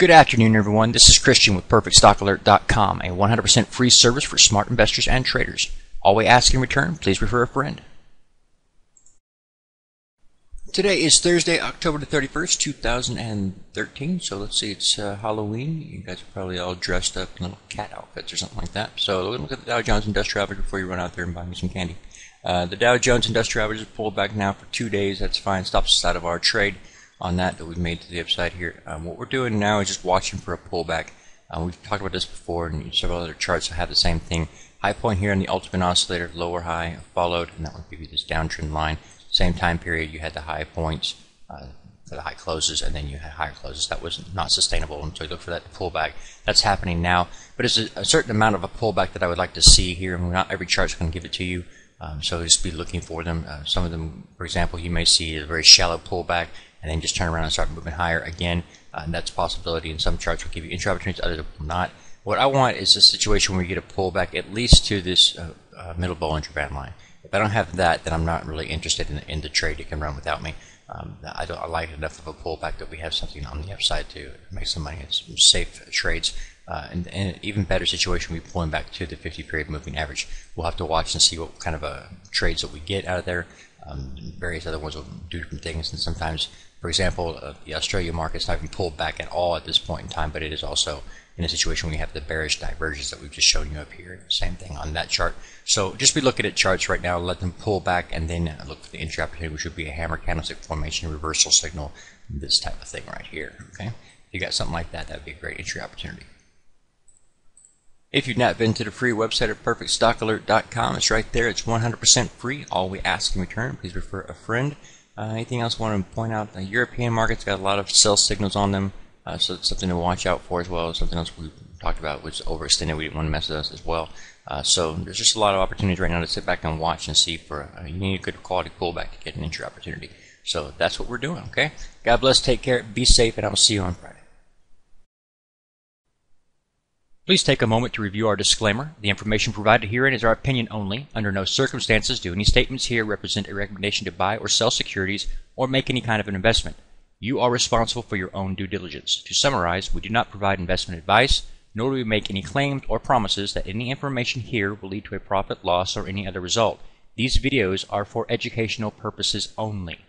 Good afternoon, everyone. This is Christian with PerfectStockAlert.com, a 100% free service for smart investors and traders. All we ask in return, please refer a friend. Today is Thursday, October the 31st, 2013. So let's see, it's Halloween. You guys are probably all dressed up in little cat outfits or something like that. So look at the Dow Jones Industrial Average before you run out there and buy me some candy. The Dow Jones Industrial Average has pulled back now for 2 days. That's fine. Stops us out of our trade on that we've made to the upside here. What we're doing now is just watching for a pullback. We've talked about this before, and several other charts have the same thing. High point here in the ultimate oscillator, lower high followed, and that will give you this downtrend line. Same time period, you had the high points, the high closes, and then you had higher closes. That was not sustainable, and so you look for that pullback. That's happening now, but it's a certain amount of a pullback that I would like to see here, and not every chart's going to give it to you. So just be looking for them. Some of them, for example, you may see a very shallow pullback and then just turn around and start moving higher again. And that's a possibility, and some charts will give you entry opportunities, others will not. What I want is a situation where you get a pullback at least to this middle Bollinger Band line. If I don't have that, then I'm not really interested in the trade. It can run without me. I like enough of a pullback that we have something on the upside to make some money. It's some safe trades. And an even better situation, we pulling back to the 50-period moving average. We'll have to watch and see what kind of trades that we get out of there. Various other ones will do different things, and sometimes, for example, the Australia market's not even pulled back at all at this point in time, but it is also in a situation where we have the bearish divergence that we've just shown you up here. Same thing on that chart. So just be looking at charts right now, let them pull back, and then look for the entry opportunity, which would be a hammer candlestick formation, reversal signal, this type of thing right here. Okay, if you got something like that, that would be a great entry opportunity. If you've not been to the free website at PerfectStockAlert.com, it's right there. It's 100% free. All we ask in return, please refer a friend. Anything else I want to point out? The European market's got a lot of sell signals on them, so it's something to watch out for as well. Something else we talked about was overextended. We didn't want to mess with us as well. So there's just a lot of opportunities right now to sit back and watch and see for you need a good quality pullback to get an entry opportunity. So that's what we're doing. Okay. God bless. Take care. Be safe, and I will see you on Friday. Please take a moment to review our disclaimer. The information provided herein is our opinion only. Under no circumstances do any statements here represent a recommendation to buy or sell securities or make any kind of an investment. You are responsible for your own due diligence. To summarize, we do not provide investment advice, nor do we make any claims or promises that any information here will lead to a profit, loss, or any other result. These videos are for educational purposes only.